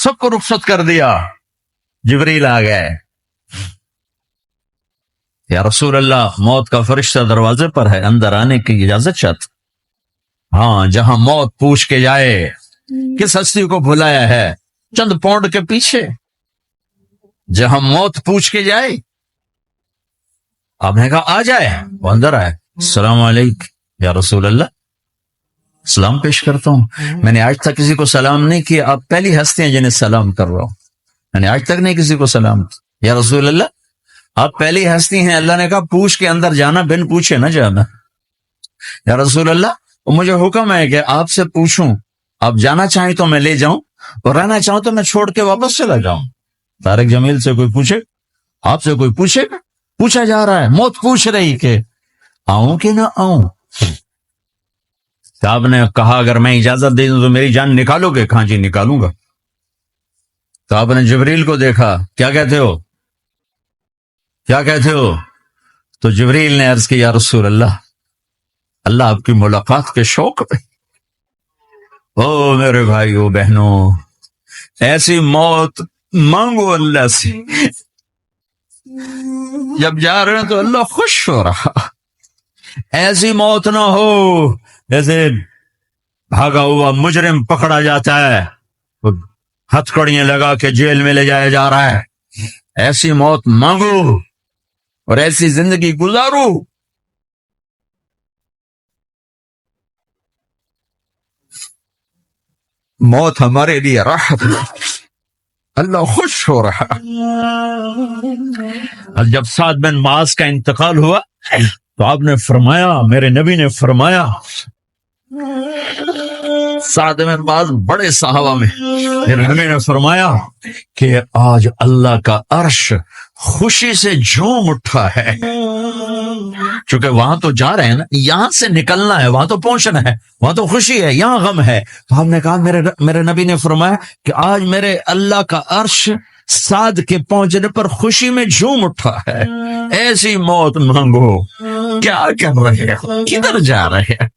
سب کو رخصت کر دیا. جبریل آ گئے. یا رسول اللہ موت کا فرشتہ دروازے پر ہے, اندر آنے کی اجازت چاہتا. ہاں, جہاں موت پوچھ کے جائے کس ہستی کو بھلایا ہے چند پاؤنڈ کے پیچھے, جہاں موت پوچھ کے جائے. آپ نے کہا آ جائے, وہ اندر آئے. السلام علیکم یا رسول اللہ, سلام پیش کرتا ہوں. میں نے آج تک کسی کو سلام نہیں کیا, آپ پہلی ہستی ہیں جنہیں سلام کر رہا ہوں. میں نے آج تک نہیں کسی کو سلام کیا. یا رسول اللہ آپ پہلی ہستی ہیں. اللہ نے کہا پوچھ کے اندر جانا, بن پوچھے نہ جانا. یا رسول اللہ مجھے حکم ہے کہ آپ سے پوچھوں, آپ جانا چاہیں تو میں لے جاؤں, اور رہنا چاہوں تو میں چھوڑ کے واپس چلا جاؤں. طارق جمیل سے کوئی پوچھے, آپ سے کوئی پوچھے گا؟ پوچھا جا رہا ہے, موت پوچھ رہی کہ آؤں کہ نہ آؤں. تو آپ نے کہا اگر میں اجازت دے دوں تو میری جان نکالو گے؟ کہاں جی نکالوں گا. تو آپ نے جبریل کو دیکھا, کیا کہتے ہو کیا کہتے ہو؟ تو جبریل نے عرض کی یا رسول اللہ, اللہ آپ کی ملاقات کے شوق میں. او میرے بھائیو بہنوں, ایسی موت مانگو اللہ سے. جب جا رہے ہیں تو اللہ خوش ہو رہا. ایسی موت نہ ہو جیسے بھاگا ہوا مجرم پکڑا جاتا ہے, ہتھکڑیاں لگا کے جیل میں لے جایا جا رہا ہے. ایسی موت مانگو اور ایسی زندگی گزارو. موت ہمارے لیے راحت ہے, اللہ خوش ہو رہا. اور جب سعد بن معاذ کا انتقال ہوا تو آپ نے فرمایا, میرے نبی نے فرمایا, سعد بن معاذ بڑے صحابہ میں, میرے نبی نے فرمایا کہ آج اللہ کا عرش خوشی سے جھوم اٹھا ہے. چونکہ وہاں تو جا رہے ہیں نا, یہاں سے نکلنا ہے, وہاں تو پہنچنا ہے, وہاں تو خوشی ہے, یہاں غم ہے. تو ہم نے کہا میرے نبی نے فرمایا کہ آج میرے اللہ کا عرش سعد کے پہنچنے پر خوشی میں جھوم اٹھا ہے. ایسی موت مانگو. کیا کر رہے ہیں, کدھر جا رہے ہیں؟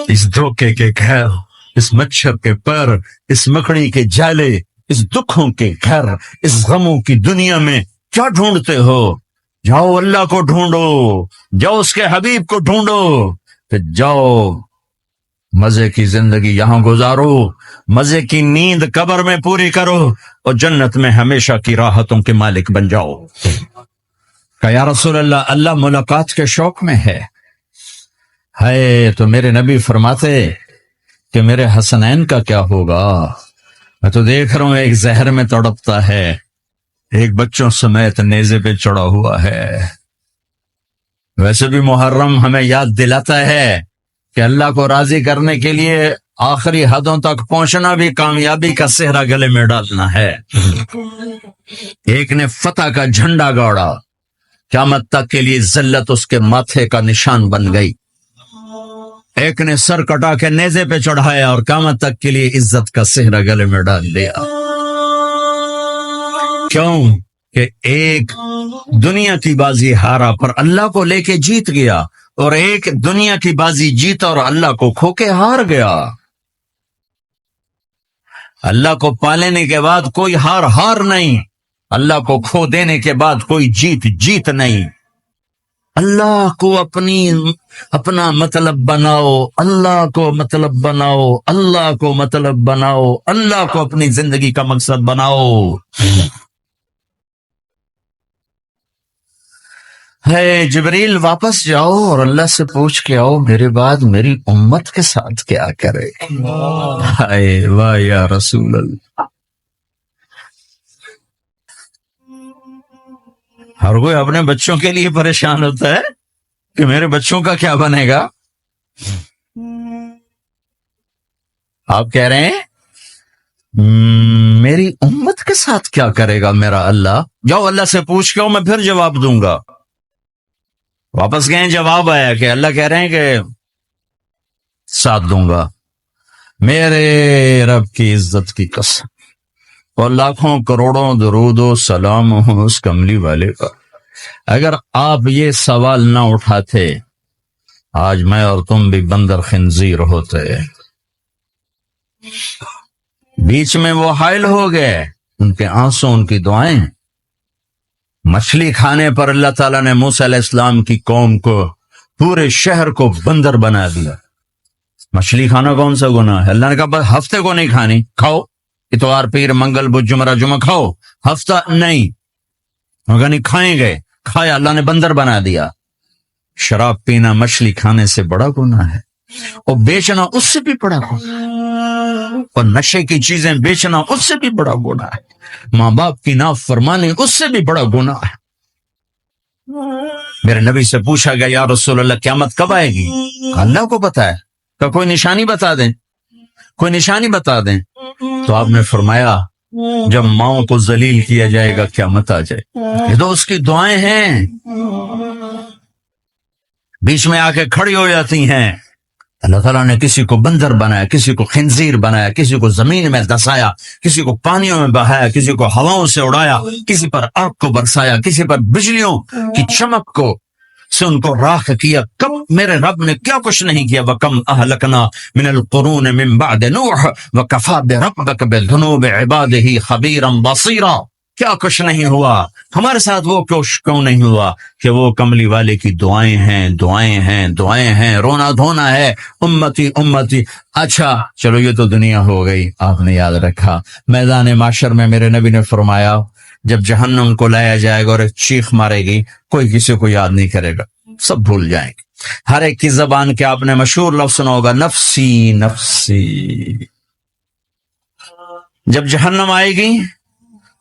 اس دھوکے کے گھر, اس مچھر کے پر, اس مکڑی کے جالے, اس دکھوں کے گھر, اس غموں کی دنیا میں کیا ڈھونڈتے ہو؟ جاؤ اللہ کو ڈھونڈو, جاؤ اس کے حبیب کو ڈھونڈو, پھر جاؤ مزے کی زندگی یہاں گزارو, مزے کی نیند قبر میں پوری کرو, اور جنت میں ہمیشہ کی راحتوں کے مالک بن جاؤ. کہ یا رسول اللہ, اللہ ملاقات کے شوق میں ہے. تو میرے نبی فرماتے کہ میرے حسنین کا کیا ہوگا؟ میں تو دیکھ رہا ہوں ایک زہر میں تڑپتا ہے, ایک بچوں سمیت نیزے پہ چڑھا ہوا ہے. ویسے بھی محرم ہمیں یاد دلاتا ہے کہ اللہ کو راضی کرنے کے لیے آخری حدوں تک پہنچنا بھی کامیابی کا صحرا گلے میں ڈالنا ہے. ایک نے فتح کا جھنڈا گاڑا, قیامت تک کے لیے ذلت اس کے ماتھے کا نشان بن گئی. ایک نے سر کٹا کے نیزے پہ چڑھایا اور قیامت تک کے لیے عزت کا صحرا گلے میں ڈال دیا. کیوں کہ ایک دنیا کی بازی ہارا پر اللہ کو لے کے جیت گیا, اور ایک دنیا کی بازی جیتا اور اللہ کو کھو کے ہار گیا. اللہ کو پالینے کے بعد کوئی ہار نہیں, اللہ کو کھو دینے کے بعد کوئی جیت نہیں. اللہ کو اپنا مطلب بناؤ, اللہ کو مطلب بناؤ, اللہ کو مطلب بناؤ, اللہ کو اپنی زندگی کا مقصد بناؤ. جبریل واپس جاؤ اور اللہ سے پوچھ کے آؤ میرے بعد میری امت کے ساتھ کیا کرے. واہ یا رسول اللہ. ہر کوئی اپنے بچوں کے لیے پریشان ہوتا ہے کہ میرے بچوں کا کیا بنے گا. آپ کہہ رہے ہیں میری امت کے ساتھ کیا کرے گا میرا اللہ. جاؤ اللہ سے پوچھ کے آؤ, میں پھر جواب دوں گا. واپس گئے, جواب آیا کہ اللہ کہہ رہے ہیں کہ ساتھ دوں گا. میرے رب کی عزت کی قسم, اور لاکھوں کروڑوں درود و سلام ہوں اس کملی والے کا, اگر آپ یہ سوال نہ اٹھاتے آج میں اور تم بھی بندر خنزیر ہوتے. بیچ میں وہ حائل ہو گئے، ان کے آنسو، ان کی دعائیں۔ مچھلی کھانے پر اللہ تعالیٰ نے موسیٰ علیہ السلام کی قوم کو، پورے شہر کو بندر بنا دیا۔ مچھلی کھانا کون سا گناہ ہے؟ اللہ نے کہا بس ہفتے کو نہیں کھانی، کھاؤ اتوار پیر منگل بدھ جمعہ جمعہ کھاؤ، ہفتہ نہیں۔ مگر نہیں کھائیں گے، کھایا، اللہ نے بندر بنا دیا۔ شراب پینا مچھلی کھانے سے بڑا گناہ ہے، اور بیچنا اس سے بھی بڑا گناہ، اور نشے کی چیزیں بیچنا اس سے بھی بڑا گناہ ہے، ماں باپ کی نافرمانی اس سے بھی بڑا گناہ ہے۔ میرے نبی سے پوچھا گیا یا رسول اللہ قیامت کب آئے گی؟ اللہ کو پتا ہے، کہ کوئی نشانی بتا دیں، کوئی نشانی بتا دیں۔ تو آپ نے فرمایا جب ماؤں کو ذلیل کیا جائے گا قیامت آ جائے۔ یہ تو اس کی دعائیں ہیں، بیچ میں آ کے کھڑی ہو جاتی ہیں۔ اللہ تعالیٰ نے کسی کو بندر بنایا، کسی کو خنزیر بنایا، کسی کو زمین میں دسایا، کسی کو پانیوں میں بہایا، کسی کو ہواؤں سے اڑایا، کسی پر آگ کو برسایا، کسی پر بجلیوں کی چمک کو سے ان کو راکھ کیا۔ کب میرے رب نے کیا کچھ نہیں کیا۔ وَكَمْ أَهْلَكْنَا مِنَ الْقُرُونِ مِنْ بَعْدِ نُوحٍ وَكَفَى بِرَبِّكَ بِذُنُوبِ عِبَادِهِ خَبِيرًا بَصِيرًا۔ کیا کچھ نہیں ہوا ہمارے ساتھ، وہ کیوں نہیں ہوا کہ وہ کملی والے کی دعائیں ہیں، دعائیں ہیں، دعائیں ہیں، رونا دھونا ہے، امتی امتی۔ اچھا چلو یہ تو دنیا ہو گئی، آپ نے یاد رکھا میدان معاشر میں میرے نبی نے فرمایا جب جہنم کو لایا جائے گا اور ایک چیخ مارے گی، کوئی کسی کو یاد نہیں کرے گا، سب بھول جائیں گے۔ ہر ایک کی زبان کے آپ نے مشہور لفظ سنا ہوگا، نفسی نفسی۔ جب جہنم آئے گی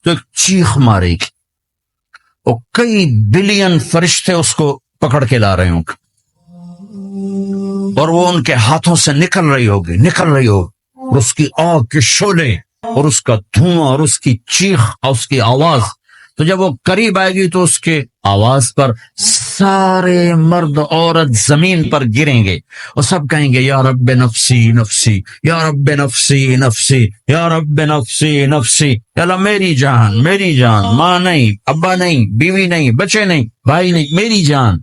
تو ایک چیخ مارے گی، اور کئی بلین فرشتے اس کو پکڑ کے لا رہے ہوں گے، اور وہ ان کے ہاتھوں سے نکل رہی ہوگی، اور اس کی آگ کے شعلے اور اس کا دھواں اور اس کی چیخ اور اس کی آواز۔ تو جب وہ قریب آئے گی تو اس کے آواز پر سارے مرد عورت زمین پر گریں گے، اور سب کہیں گے یا رب نفسی نفسی، یا رب نفسی نفسی، یا رب نفسی نفسی۔ یا اللہ میری جان، میری جان، ماں نہیں، ابا نہیں، بیوی نہیں، بچے نہیں، بھائی نہیں، میری جان۔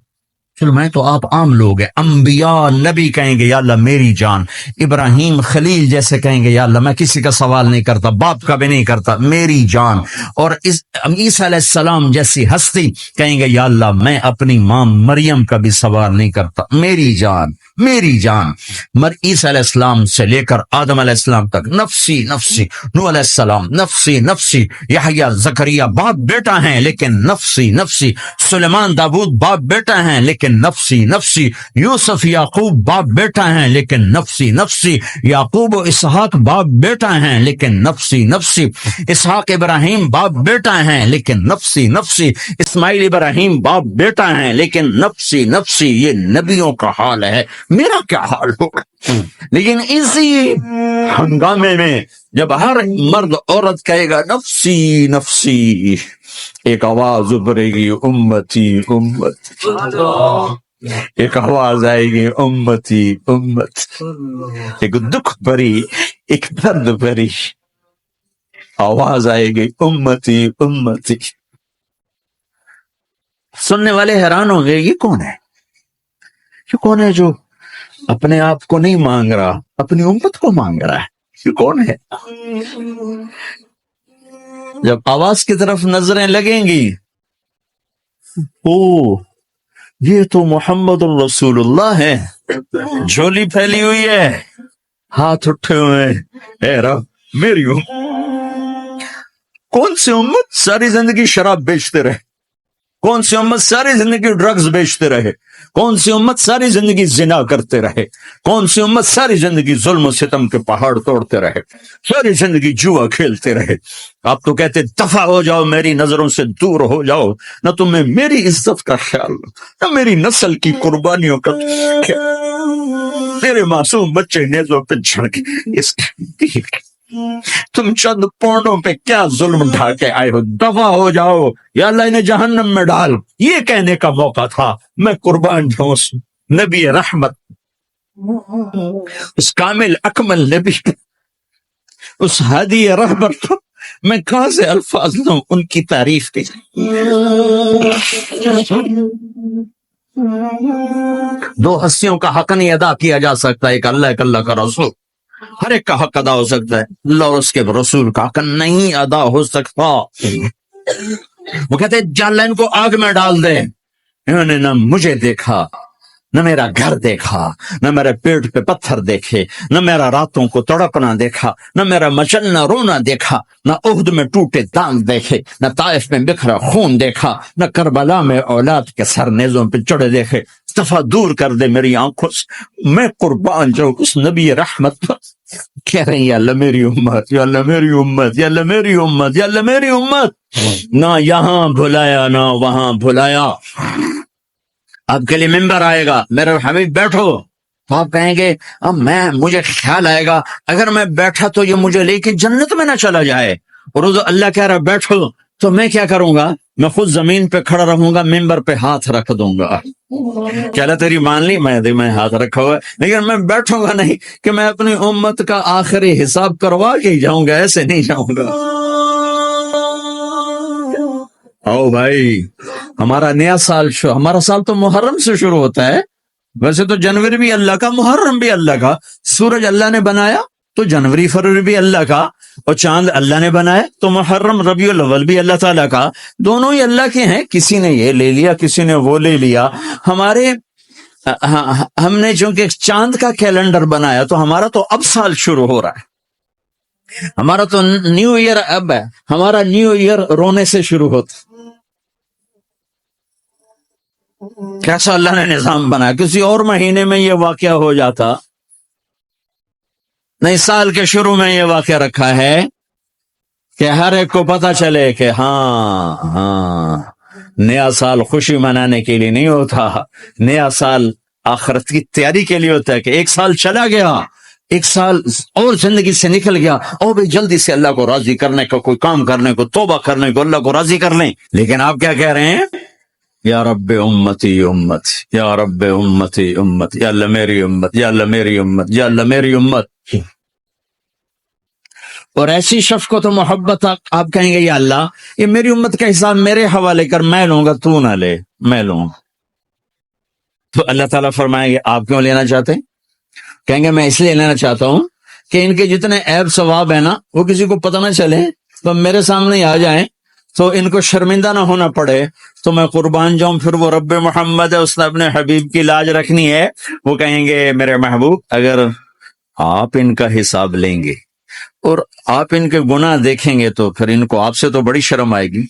چلو میں تو آپ عام لوگ ہیں، انبیاء نبی کہیں گے یا اللہ میری جان، ابراہیم خلیل جیسے کہیں گے یا اللہ میں کسی کا سوال نہیں کرتا، باپ کا بھی نہیں کرتا، میری جان۔ اور عیسیٰ علیہ السلام جیسی ہستی کہیں گے یا اللہ میں اپنی ماں مریم کا بھی سوال نہیں کرتا، میری جان، میری جان۔ عیسیٰ علیہ السلام سے لے کر آدم علیہ السلام تک نفسی نفسی، نوح علیہ السلام نفسی نفسی، یحییٰ زکریا باپ بیٹا ہیں لیکن نفسی نفسی، سلیمان داؤد باپ بیٹا ہیں لیکن نفسی نفسی، یوسف یعقوب باپ بیٹا ہیں لیکن نفسی نفسی، یعقوب و اسحاق باپ بیٹا ہیں لیکن نفسی نفسی، اسحاق ابراہیم باپ بیٹا ہیں لیکن نفسی نفسی، اسماعیل ابراہیم باپ بیٹا ہیں لیکن نفسی نفسی۔ یہ نبیوں کا حال ہے، میرا کیا حال ہوگا؟ لیکن اسی ہنگامے میں جب ہر مرد عورت کہے گا نفسی نفسی، ایک آواز ابھرے گی امتی امتی، ایک آواز آئے گی امتی امتی، ایک دکھ بھری، ایک درد بھری آواز آئے گی امتی امتی۔ سننے والے حیران ہو گئے یہ کون ہے، یہ کون ہے جو اپنے آپ کو نہیں مانگ رہا، اپنی امت کو مانگ رہا ہے، یہ کون ہے؟ جب آواز کی طرف نظریں لگیں گی، او یہ تو محمد الرسول اللہ ہے، جھولی پھیلی ہوئی ہے، ہاتھ اٹھے ہوئے ہیں، اے رب میری کون سی امت ساری زندگی شراب بیچتے رہے، کون سی امت ساری زندگی ڈرگز بیچتے رہے، کون سی امت ساری زندگی زنا کرتے رہے، کون سی امت ساری زندگی ظلم و ستم کے پہاڑ توڑتے رہے، ساری زندگی جوا کھیلتے رہے۔ آپ تو کہتے دفع ہو جاؤ، میری نظروں سے دور ہو جاؤ، نہ تمہیں میری عزت کا خیال، نہ میری نسل کی قربانیوں کا خیال، میرے معصوم بچے نیزوں پہ جھڑ کے تم چند پونڈوں پہ کیا ظلم ڈھا کے آئے ہو، دفع ہو جاؤ یا اللہ انہیں جہنم میں ڈال۔ یہ کہنے کا موقع تھا، میں قربان جاؤں اس نبی رحمت، اس کامل اکمل نبی، اس ہادی رہبر کو میں کہاں سے الفاظ لوں ان کی تعریف کی۔ دو ہستیوں کا حق نہیں ادا کیا جا سکتا، ایک اللہ کا رسول۔ ہر ایک کا حق ادا ہو سکتا ہے، اللہ اور اس کے رسول کا حق نہیں ادا ہو سکتا۔ وہ کہتے ہیں جا اللہ ان کو آگ میں ڈال دے، انہوں نے نہ مجھے دیکھا، نہ میرا گھر دیکھا، نہ میرے پیٹ پہ پتھر دیکھے، نہ میرا راتوں کو تڑپنا دیکھا، نہ میرا مچلنا رونا دیکھا، نہ احد میں ٹوٹے دانت دیکھے، نہ طائف میں بکھرا خون دیکھا، نہ کربلا میں اولاد کے سر نیزوں پہ چڑھے دیکھے۔ دفعہ دور کر دے میری آنکھوں سے، میں قربان جاؤں اس نبی رحمت پر۔ کہہ رہے ہیں یا اللہ میری امت، یا اللہ میری امت، یا اللہ میری امت، یا اللہ میری امت، نہ یہاں بھلایا نہ وہاں بھلایا۔ آپ کے لیے ممبر آئے گا، میرے حبیب بیٹھو، تو آپ کہیں گے اب مجھے خیال آئے گا اگر میں بیٹھا تو یہ مجھے لے کے جنت میں نہ چلا جائے، اور اللہ کہہ رہا بیٹھو تو میں کیا کروں گا؟ میں خود زمین پہ کھڑا رہوں گا، ممبر پہ ہاتھ رکھ دوں گا۔ چلا تیری مان لی، میں ہاتھ رکھا ہوا ہے، لیکن میں بیٹھوں گا نہیں کہ میں اپنی امت کا آخری حساب کروا کے ہی جاؤں گا، ایسے نہیں جاؤں گا۔ او بھائی، ہمارا نیا سال ہمارا سال تو محرم سے شروع ہوتا ہے، ویسے تو جنوری بھی اللہ کا، محرم بھی اللہ کا، سورج اللہ نے بنایا تو جنوری فروری بھی اللہ کا، اور چاند اللہ نے بنایا تو محرم ربیع الاول بھی اللہ تعالیٰ کا، دونوں ہی اللہ کے ہیں۔ کسی نے یہ لے لیا، کسی نے وہ لے لیا۔ ہم نے چونکہ چاند کا کیلنڈر بنایا تو ہمارا تو اب سال شروع ہو رہا ہے، ہمارا تو نیو ایئر اب ہے، ہمارا نیو ایئر رونے سے شروع ہوتا۔ کیسا اللہ نے نظام بنایا، کسی اور مہینے میں یہ واقعہ ہو جاتا، نہیں سال کے شروع میں یہ واقعہ رکھا ہے کہ ہر ایک کو پتا چلے کہ ہاں نیا سال خوشی منانے کے لیے نہیں ہوتا، نیا سال آخرت کی تیاری کے لیے ہوتا ہے کہ ایک سال چلا گیا، ایک سال اور زندگی سے نکل گیا، اور بھی جلدی سے اللہ کو راضی کرنے کا کوئی کام کرنے کو، توبہ کرنے کو، اللہ کو راضی کر لیں۔ لیکن آپ کیا کہہ رہے ہیں؟ یا رب امتی امت، یا رب امتی امت، یا اللہ میری امت، یا اللہ میری امت، یا اللہ میری امت۔ اور ایسی شفقت و محبت آپ کہیں گے یا اللہ یہ میری امت کا حساب میرے حوالے کر، میں لوں گا، تو نہ لے، میں لوں۔ تو اللہ تعالیٰ فرمائیں گے آپ کیوں لینا چاہتے ہیں؟ کہیں گے میں اس لیے لینا چاہتا ہوں کہ ان کے جتنے عیب ثواب ہیں نا وہ کسی کو پتہ نہ چلے، تو میرے سامنے آ جائیں تو ان کو شرمندہ نہ ہونا پڑے، تو میں قربان جاؤں۔ پھر وہ رب محمد ہے، اس نے اپنے حبیب کی لاج رکھنی ہے، وہ کہیں گے میرے محبوب اگر آپ ان کا حساب لیں گے اور آپ ان کے گناہ دیکھیں گے تو پھر ان کو آپ سے تو بڑی شرم آئے گی،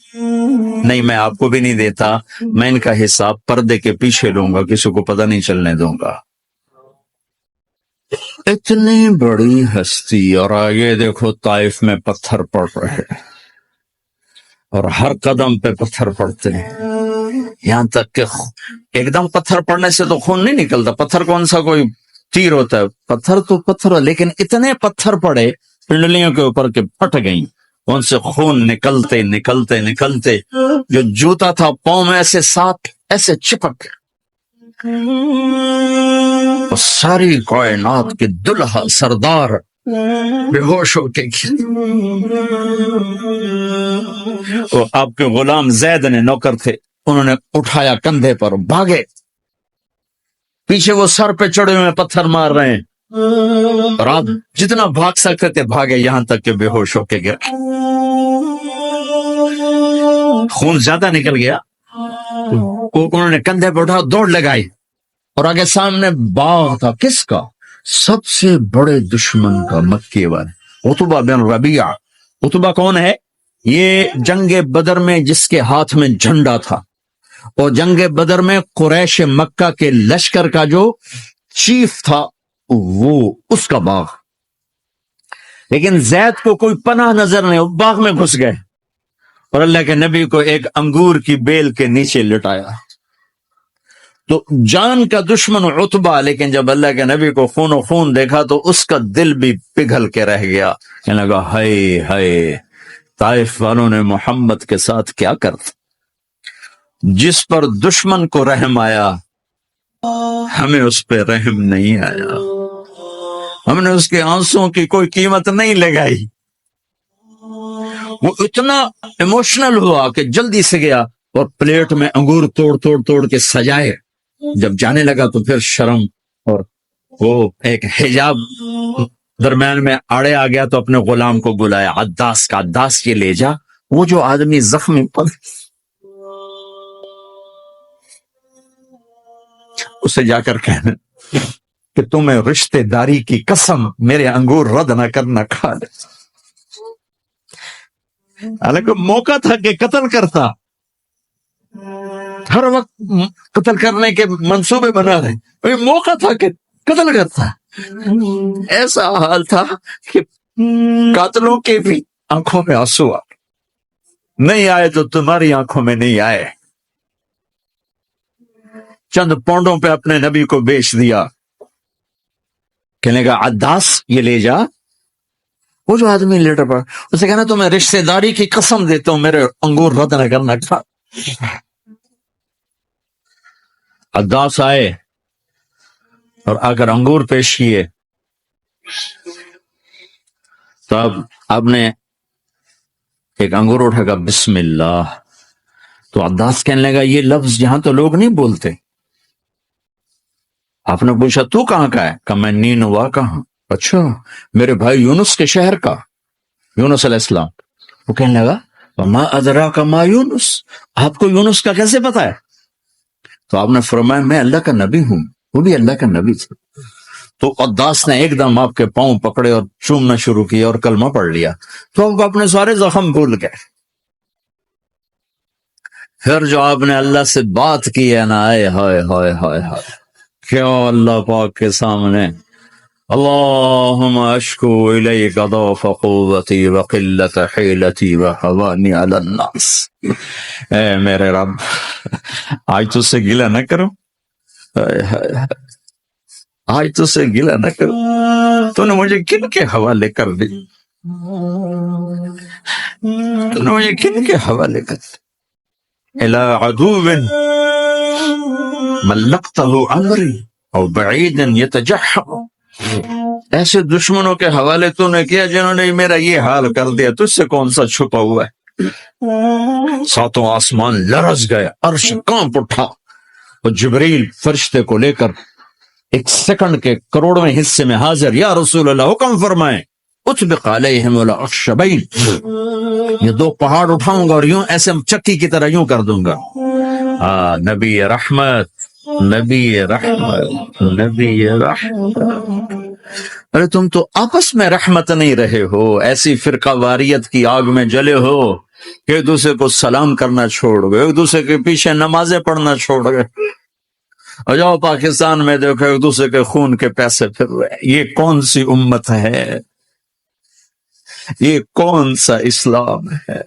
نہیں میں آپ کو بھی نہیں دیتا، میں ان کا حساب پردے کے پیچھے لوں گا، کسی کو پتہ نہیں چلنے دوں گا۔ اتنی بڑی ہستی، اور آگے دیکھو طائف میں پتھر پڑ رہے اور ہر قدم پہ پتھر پڑتے ہیں، یہاں تک کہ ایک دم پتھر پڑنے سے تو خون نہیں نکلتا، پتھر کون سا کوئی تیر ہوتا ہے، پتھر تو پتھر، لیکن اتنے پتھر پڑے پنڈلیوں کے اوپر کے پھٹ گئیں، ان سے خون نکلتے نکلتے نکلتے جو جوتا تھا پاؤں میں ایسے ساتھ ایسے چپک، وہ ساری کائنات کے دلہا سردار بے ہوش ہو کے وہ آپ کے غلام زید نے نوکر تھے، انہوں نے اٹھایا کندھے پر، بھاگے، پیچھے وہ سر پہ چڑھے ہوئے پتھر مار رہے ہیں، اور آپ جتنا بھاگ سکتے تھے بھاگے، یہاں تک کہ بے ہوش ہو کے گئے، خون زیادہ نکل گیا، انہوں نے کندھے پہ اٹھا دوڑ لگائی، اور آگے سامنے باغ تھا، کس کا؟ سب سے بڑے دشمن کا، مکے والے عتبہ بن ربیعہ۔ عتبہ کون ہے؟ یہ جنگ بدر میں جس کے ہاتھ میں جھنڈا تھا، اور جنگ بدر میں قریش مکہ کے لشکر کا جو چیف تھا وہ اس کا باغ، لیکن زید کو کوئی پناہ نظر نہیں، وہ باغ میں گھس گئے اور اللہ کے نبی کو ایک انگور کی بیل کے نیچے لٹایا۔ تو جان کا دشمن عتبہ، لیکن جب اللہ کے نبی کو خون و خون دیکھا تو اس کا دل بھی پگھل کے رہ گیا، کہنے لگا ہائے ہائے، طائف والوں نے محمد کے ساتھ کیا کرتا، جس پر دشمن کو رحم آیا ہمیں اس پہ رحم نہیں آیا، ہم نے اس کے آنسوں کی کوئی قیمت نہیں لگائی۔ وہ اتنا ایموشنل ہوا کہ جلدی سے گیا اور پلیٹ میں انگور توڑ کے سجائے، جب جانے لگا تو پھر شرم اور وہ ایک حجاب درمیان میں آڑے آ گیا تو اپنے غلام کو بلایا، عداس کا، عداس یہ لے جا وہ جو آدمی زخمی پر، اسے جا کر کہنا کہ تمہیں رشتے داری کی قسم میرے انگور رد نہ کرنا، کھا لے۔ حالانکہ موقع تھا کہ قتل کرتا، ہر وقت قتل کرنے کے منصوبے بنا رہے، موقع تھا کہ قتل کرتا۔ ایسا حال تھا کہ قاتلوں کے بھی آنکھوں میں آنسو آ نہیں آئے تو تمہاری آنکھوں میں نہیں آئے۔ چند پونڈوں پہ اپنے نبی کو بیچ دیا، کہنے کا عداس یہ لے جا، وہ جو آدمی لیٹر پر اسے کہنا تو میں رشتہ داری کی قسم دیتا ہوں میرے انگور رد نہ کرنا، کھا۔ عداس آئے اور آ کر انگور پیش کیے، تو اب آپ نے ایک انگور اٹھا کر بسم اللہ، تو عداس کہنے لگا یہ لفظ یہاں تو لوگ نہیں بولتے۔ آپ نے پوچھا تو کہاں کا ہے؟ کہ میں نینوا کا ہوں۔ اچھا، میرے بھائی یونس کے شہر کا، یونس علیہ السلام۔ وہ کہنے لگا وما ادراک ما یونس، آپ کو یونس کا کیسے پتا ہے؟ تو آپ نے فرمایا میں اللہ کا نبی ہوں، وہ بھی اللہ کا نبی تھا۔ تو عداس نے ایک دم آپ کے پاؤں پکڑے اور چومنا شروع کیا اور کلمہ پڑھ لیا، تو آپ اپنے سارے زخم بھول گئے۔ پھر جو آپ نے اللہ سے بات کی ہے نا، آئے ہائے ہائے ہائے ہائے، کیا اللہ پاک کے سامنے اللہم اشکو الیک ضعف قوتی وقلت حیلتی وحوانی علی الناس، اے میرے رب آج تجھ سے گلہ نہ کرو، آج تجھ سے گلہ نہ کرو، تو نے مجھے کن کے حوالے کر دی، تو نے مجھے کن کے حوالے کر دی، الی عدو ملکتہ امری او بعید یتجحم، ایسے دشمنوں کے حوالے تو نے کیا جنہوں نے میرا یہ حال کر دیا، تجھ سے کون سا چھپا ہوا ہے۔ ساتوں آسمان لرز گئے، عرش کانپ اٹھا، اور جبریل فرشتے کو لے کر ایک سیکنڈ کے کروڑویں حصے میں حاضر، یا رسول اللہ حکم فرمائیں اطبق علیہم الاخشبین، یہ دو پہاڑ اٹھاؤں گا اور یوں ایسے چکی کی طرح یوں کر دوں گا۔ نبی رحمت، نبی رحمت، نبی رحمت۔ ارے تم تو آپس میں رحمت نہیں رہے ہو، ایسی فرقہ واریت کی آگ میں جلے ہو کہ ایک دوسرے کو سلام کرنا چھوڑ گئے، ایک دوسرے کے پیچھے نمازیں پڑھنا چھوڑ گئے، اور جاؤ پاکستان میں دیکھو ایک دوسرے کے خون کے پیسے پھر رہے۔ یہ کون سی امت ہے؟ یہ کون سا اسلام ہے؟